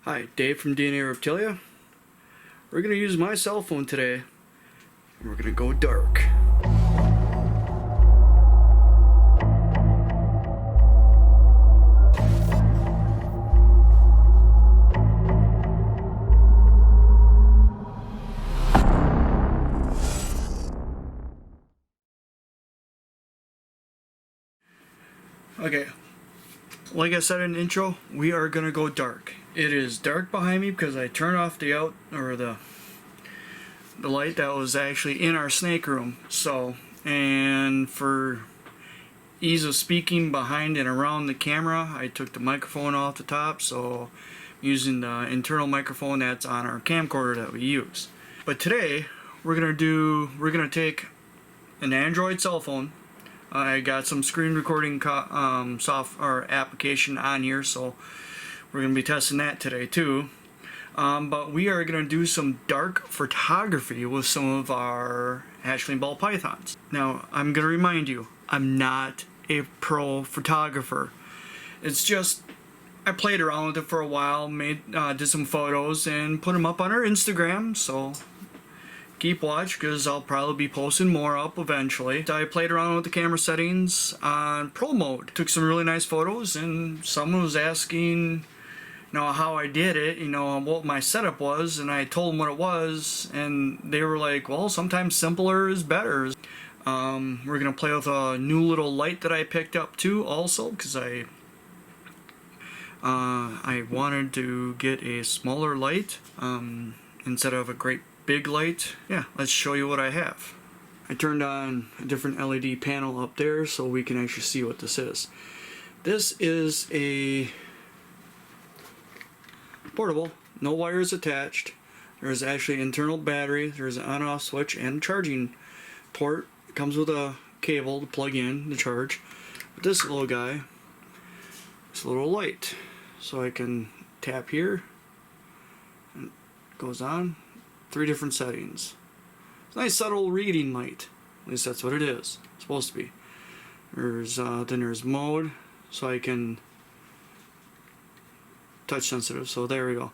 Hi, Dave from DNA Reptilia. We're going to use my cell phone today, and we're going to go dark. Okay, like I said in the intro, we are going to go dark. It is dark behind me because I turned off the light that was actually in our snake room. So, and for ease of speaking behind and around the camera, I took the microphone off the top, so I'm using the internal microphone that's on our camcorder that we use. But today we're gonna take an Android cell phone. I got some screen recording software application on here, so we're going to be testing that today too. But we are going to do some dark photography with some of our hatchling ball pythons. Now, I'm going to remind you, I'm not a pro photographer. It's just, I played around with it for a while, did some photos and put them up on our Instagram, so keep watch because I'll probably be posting more up eventually. I played around with the camera settings on pro mode. Took some really nice photos, and someone was asking how I did it, what my setup was, and I told them what it was, and they were like, well, sometimes simpler is better. We're gonna play with a new little light that I picked up too also, because I wanted to get a smaller light instead of a great big light. Yeah, let's show you what I have. I turned on a different LED panel up there so we can actually see what this is. This is a portable, no wires attached. There's actually internal battery, there's an on-off switch and charging port. It comes with a cable to plug in to charge. But this little guy, this little light, so I can tap here and it goes on. 3 different settings. It's a nice subtle reading light. At least that's what it is. It's supposed to be. Then there's mode, so I can touch sensitive. So there we go.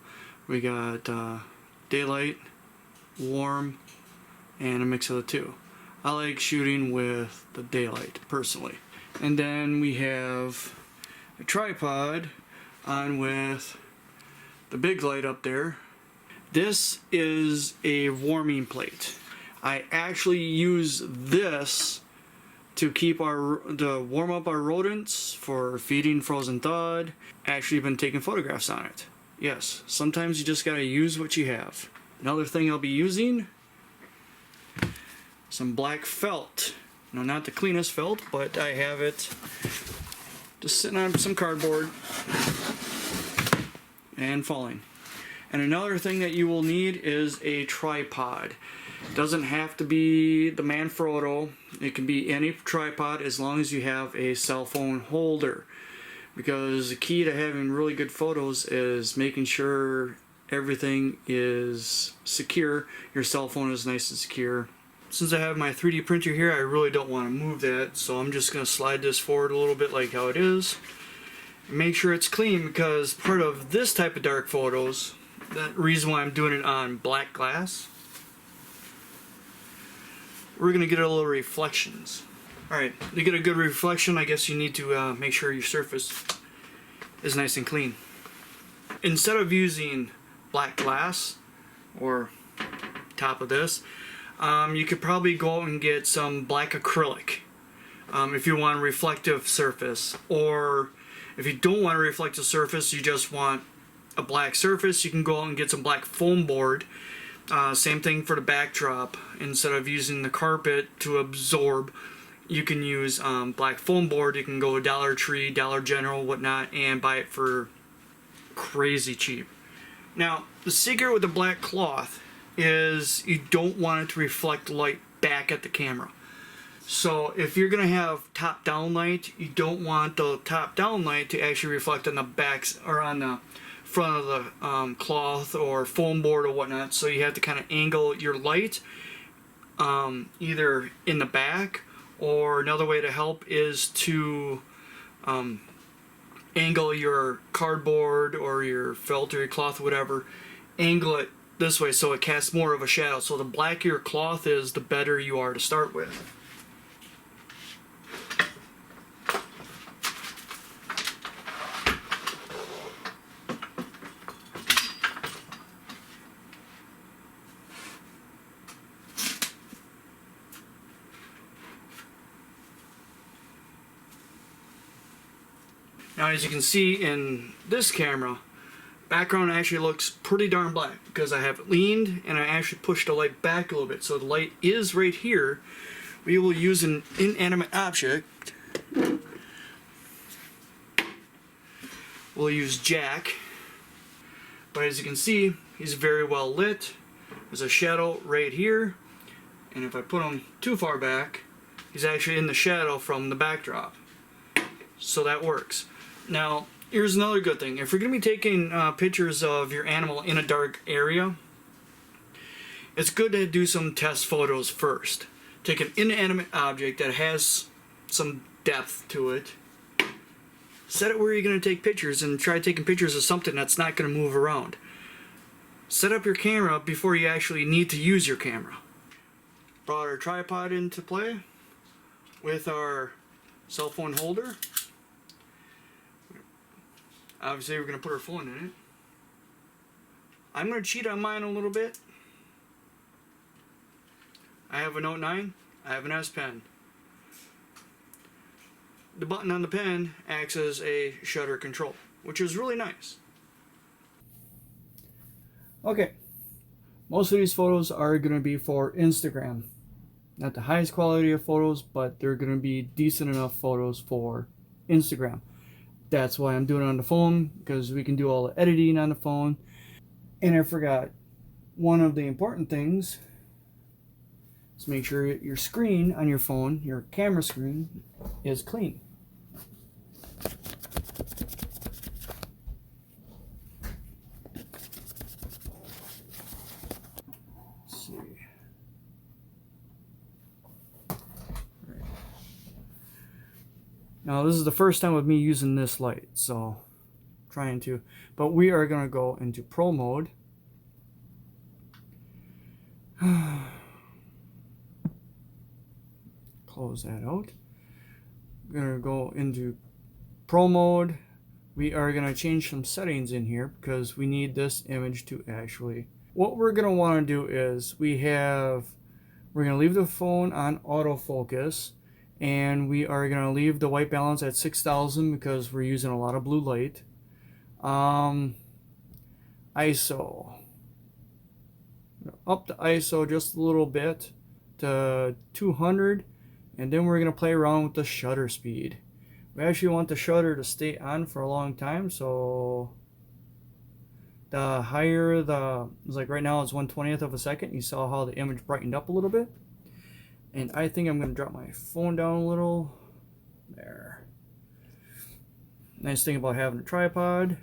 We got daylight, warm, and a mix of the two. I like shooting with the daylight personally. And then we have a tripod on with the big light up there. This is a warming plate. I actually use this to warm up our rodents for feeding frozen thawed. Actually been taking photographs on it. Yes, sometimes you just gotta use what you have. Another thing I'll be using, some black felt. No, not the cleanest felt, but I have it just sitting on some cardboard and falling. And another thing that you will need is a tripod. It doesn't have to be the Manfrotto. It can be any tripod as long as you have a cell phone holder. Because the key to having really good photos is making sure everything is secure. Your cell phone is nice and secure. Since I have my 3D printer here, I really don't want to move that. So I'm just going to slide this forward a little bit like how it is. Make sure it's clean, because part of this type of dark photos, the reason why I'm doing it on black glass, we're gonna get a little reflections. Alright, to get a good reflection, I guess you need to make sure your surface is nice and clean. Instead of using black glass or top of this, you could probably go out and get some black acrylic if you want a reflective surface. Or if you don't want a reflective surface, you just want a black surface, you can go out and get some black foam board. Same thing for the backdrop. Instead of using the carpet to absorb, you can use black foam board. You can go to Dollar Tree, Dollar General, whatnot, and buy it for crazy cheap. Now, the secret with the black cloth is you don't want it to reflect light back at the camera. So if you're going to have top-down light, you don't want the top-down light to actually reflect on the backs or on the front of the cloth or foam board or whatnot. So you have to kind of angle your light either in the back, or another way to help is to angle your cardboard or your felt or your cloth, whatever, angle it this way so it casts more of a shadow. So the blacker your cloth is, the better you are to start with. Now, as you can see in this camera, background actually looks pretty darn black because I have it leaned and I actually pushed the light back a little bit. So the light is right here. We will use an inanimate object. We'll use Jack. But as you can see, he's very well lit. There's a shadow right here. And if I put him too far back, he's actually in the shadow from the backdrop. So that works. Now, here's another good thing. If you're going to be taking pictures of your animal in a dark area, it's good to do some test photos first. Take an inanimate object that has some depth to it, set it where you're going to take pictures, and try taking pictures of something that's not going to move around. Set up your camera before you actually need to use your camera. Brought our tripod into play with our cell phone holder. Obviously, we're going to put our phone in it. I'm going to cheat on mine a little bit. I have a Note 9. I have an S Pen. The button on the pen acts as a shutter control, which is really nice. Okay. Most of these photos are going to be for Instagram. Not the highest quality of photos, but they're going to be decent enough photos for Instagram. That's why I'm doing it on the phone, because we can do all the editing on the phone. And I forgot one of the important things is make sure your screen on your phone, your camera screen, is clean. Let's see. Right. Now this is the first time with me using this light, so trying to, but we are going to go into Pro mode. Close that out. We're going to go into Pro mode. We are going to change some settings in here because we need this image to actually, what we're going to want to do is we're going to leave the phone on autofocus, and we are going to leave the white balance at 6,000 because we're using a lot of blue light. ISO. Up the ISO just a little bit to 200, and then we're going to play around with the shutter speed. We actually want the shutter to stay on for a long time, so the higher the, it's like right now it's 1/20th of a second. You saw how the image brightened up a little bit. And I think I'm going to drop my phone down a little. There. Nice thing about having a tripod.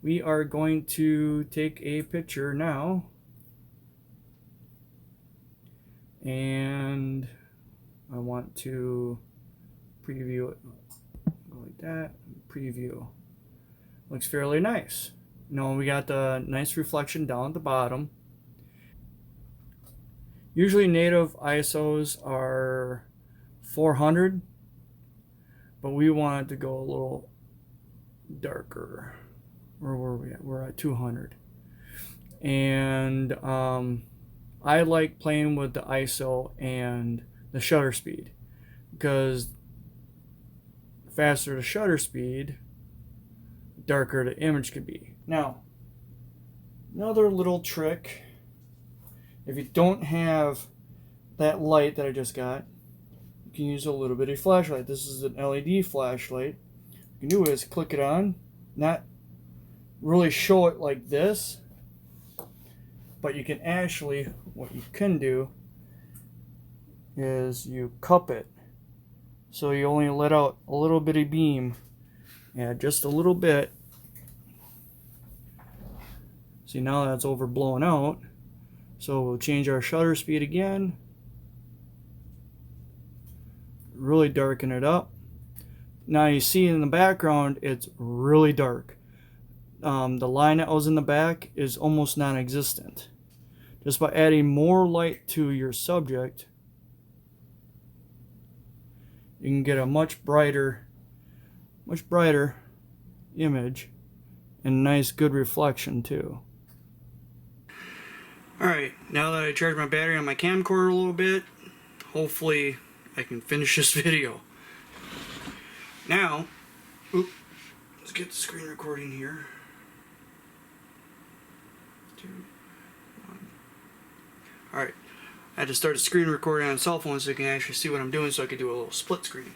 We are going to take a picture now. And I want to preview it. Go like that. Preview. Looks fairly nice. You know, we got the nice reflection down at the bottom. Usually native ISOs are 400, but we wanted to go a little darker. Where were we at? We're at 200. And I like playing with the ISO and the shutter speed, because the faster the shutter speed, darker the image can be. Now, another little trick. If you don't have that light that I just got, you can use a little bitty flashlight. This is an LED flashlight. What you can do is click it on, not really show it like this, but you can actually, what you can do is you cup it. So you only let out a little bitty beam. Yeah, just a little bit. See, now that's overblown out. So we'll change our shutter speed again. Really darken it up. Now you see in the background it's really dark. The line that was in the back is almost non-existent. Just by adding more light to your subject, you can get a much brighter image and nice good reflection too. Alright, now that I charged my battery on my camcorder a little bit, hopefully I can finish this video. Now, let's get the screen recording here. 2, 1. Alright, I had to start a screen recording on a cell phone so you can actually see what I'm doing, so I could do a little split screen.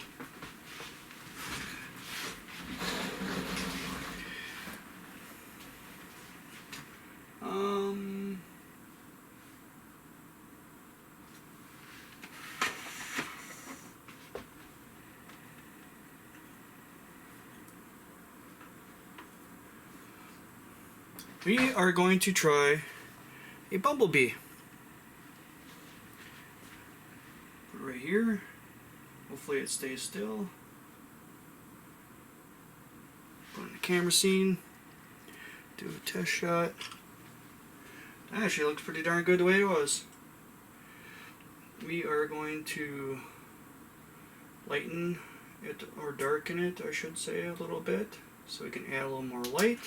We are going to try a bumblebee. Put it right here. Hopefully it stays still. Put it in the camera scene. Do a test shot. That actually looks pretty darn good the way it was. We are going to lighten it, or darken it, I should say, a little bit, so we can add a little more light.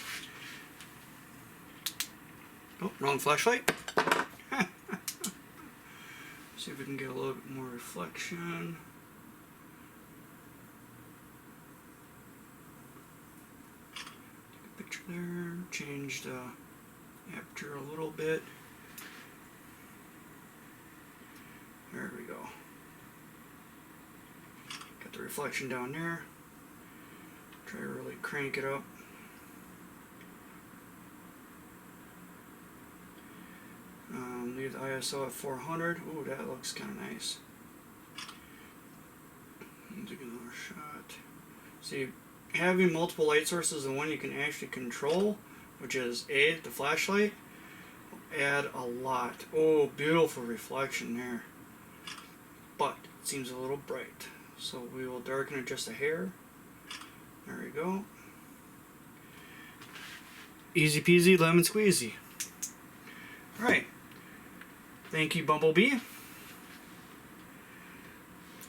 Oh, wrong flashlight. See if we can get a little bit more reflection. Take a picture there. Change the aperture a little bit. There we go. Got the reflection down there. Try to really crank it up. Leave the ISO at 400. Ooh, that looks kind of nice. Take another shot. See, having multiple light sources and one you can actually control, which is the flashlight, will add a lot. Oh, beautiful reflection there. But it seems a little bright, so we will darken it just a hair. There we go. Easy peasy, lemon squeezy. Alright. Thank you, Bumblebee.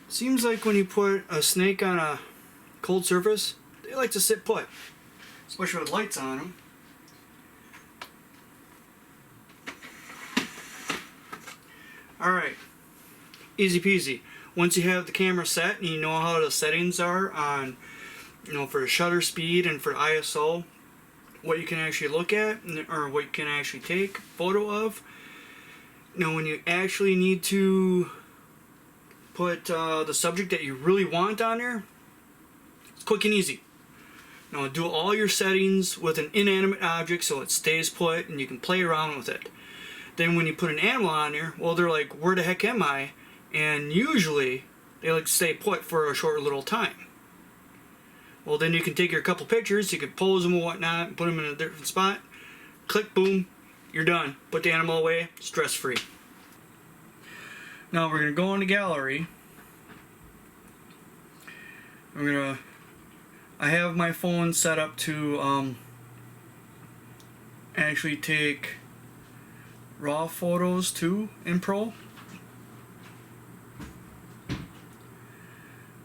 Seems like when you put a snake on a cold surface, they like to sit put, especially with lights on them. Alright, easy peasy. Once you have the camera set and you know how the settings are on, for the shutter speed and for ISO, what you can actually look at, or what you can actually take photo of. When you actually need to put the subject that you really want on there, it's quick and easy. Do all your settings with an inanimate object so it stays put and you can play around with it. Then when you put an animal on there, well, they're like, where the heck am I? And usually they like to stay put for a short little time. Well, then you can take your couple pictures, you can pose them and whatnot, and put them in a different spot. Click, boom, you're done. Put the animal away, stress-free. Now we're going to go into gallery. I have my phone set up to actually take raw photos too in Pro.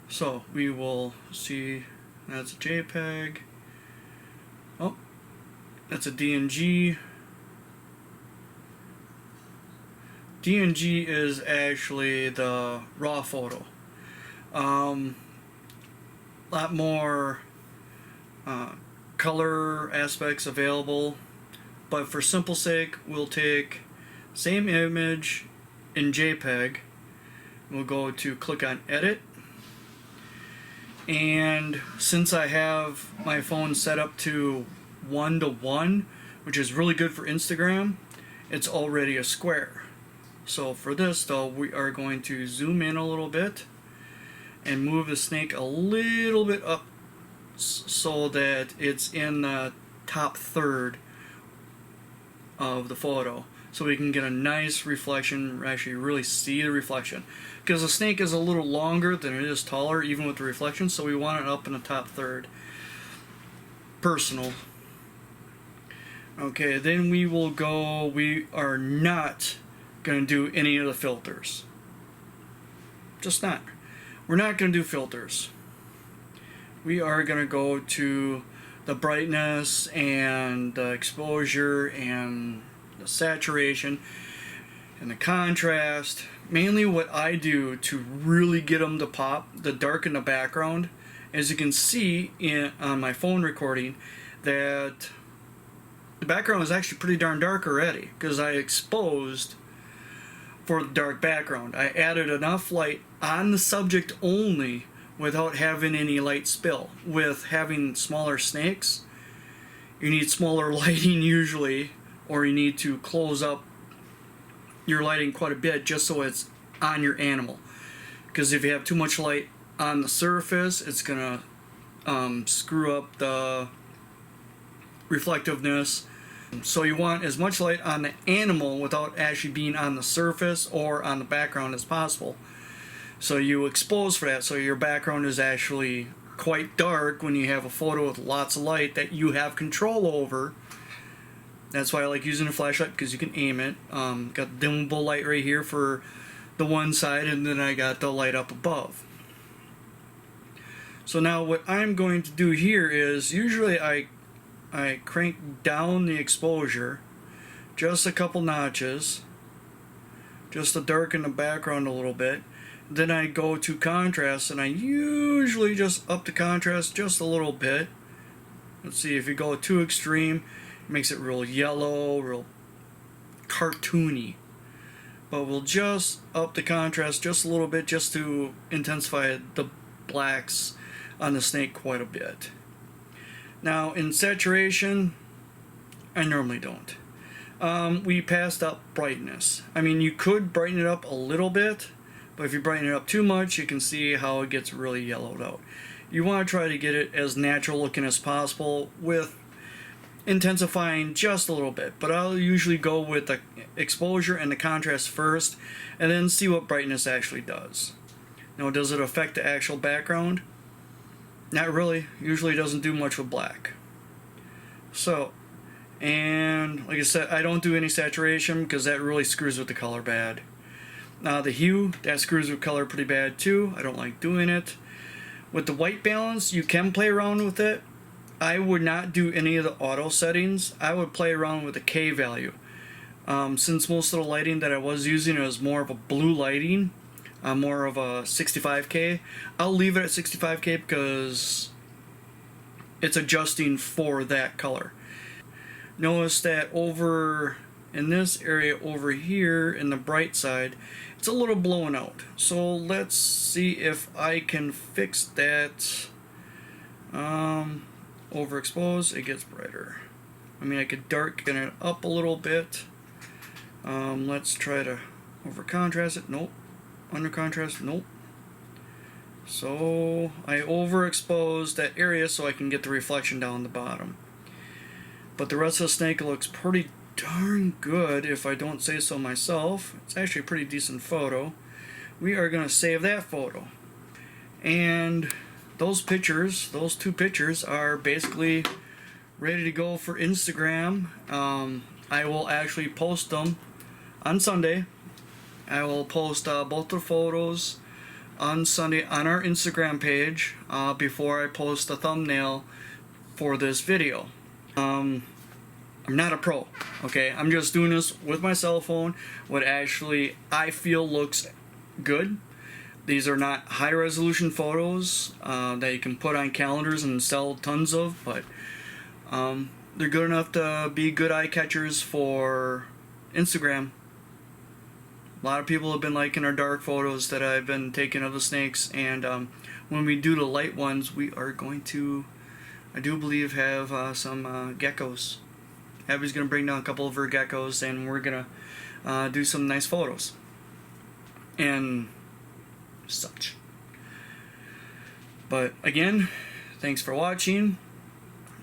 So we will see, that's a JPEG. Oh, that's a DNG. DNG is actually the raw photo. Lot more color aspects available, but for simple sake, we'll take same image in JPEG. We'll go to click on Edit, and since I have my phone set up to 1:1, which is really good for Instagram, it's already a square. So for this though, we are going to zoom in a little bit and move the snake a little bit up so that it's in the top third of the photo. so we can get a nice reflection, actually really see the reflection. Because the snake is a little longer than it is taller, even with the reflection, so we want it up in the top third. Personal. Okay, then we are not going to do any of the filters. Just not. We're not going to do filters. We are going to go to the brightness and the exposure and the saturation and the contrast. Mainly what I do to really get them to pop, the dark in the background. As you can see on my phone recording, that the background is actually pretty darn dark already because I exposed for the dark background. I added enough light on the subject only without having any light spill. With having smaller snakes, you need smaller lighting usually, or you need to close up your lighting quite a bit just so it's on your animal. Because if you have too much light on the surface, it's gonna screw up the reflectiveness. So you want as much light on the animal without actually being on the surface or on the background as possible. So you expose for that, so your background is actually quite dark when you have a photo with lots of light that you have control over. That's why I like using a flashlight, because you can aim it. Got the dimmable light right here for the one side, and then I got the light up above. So now what I'm going to do here is, usually I crank down the exposure just a couple notches, just to darken the background a little bit. Then I go to contrast, and I usually just up the contrast just a little bit. Let's see, if you go too extreme, it makes it real yellow, real cartoony. But we'll just up the contrast just a little bit, just to intensify the blacks on the snake quite a bit. Now in saturation, I normally don't. We passed up brightness. I mean, you could brighten it up a little bit, but if you brighten it up too much, you can see how it gets really yellowed out. You want to try to get it as natural looking as possible with intensifying just a little bit. But I'll usually go with the exposure and the contrast first, and then see what brightness actually does. Now, does it affect the actual background? Not really. Usually doesn't do much with black. So, and like I said, I don't do any saturation because that really screws with the color bad. Now the hue, that screws with color pretty bad too. I don't like doing it. With the white balance, you can play around with it. I would not do any of the auto settings. I would play around with the K value. Since most of the lighting that I was using was more of a blue lighting, more of a 65K, I'll leave it at 65K because it's adjusting for that color. Notice that over in this area over here in the bright side, it's a little blown out. So let's see if I can fix that. Overexpose, it gets brighter. I mean, I could darken it up a little bit. Let's try to over contrast it. Nope. Under contrast. Nope. So I overexpose that area so I can get the reflection down the bottom. But the rest of the snake looks pretty darn good, if I don't say so myself. It's actually a pretty decent photo. We are going to save that photo. And those pictures, those two pictures, are basically ready to go for Instagram. I will actually post them on Sunday. I will post both the photos on Sunday on our Instagram page before I post the thumbnail for this video. I'm not a pro, okay? I'm just doing this with my cell phone, what actually I feel looks good. These are not high resolution photos that you can put on calendars and sell tons of, but they're good enough to be good eye catchers for Instagram. A lot of people have been liking our dark photos that I've been taking of the snakes, and when we do the light ones, we are going to, I do believe, have some geckos. Abby's going to bring down a couple of her geckos, and we're going to do some nice photos and such. But again, thanks for watching.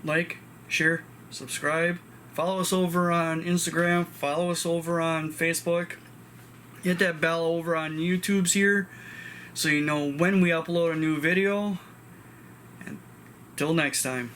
Like, share, subscribe, Follow us over on Instagram. Follow us over on Facebook. Hit that bell over on YouTube's here so you know when we upload a new video. And till next time.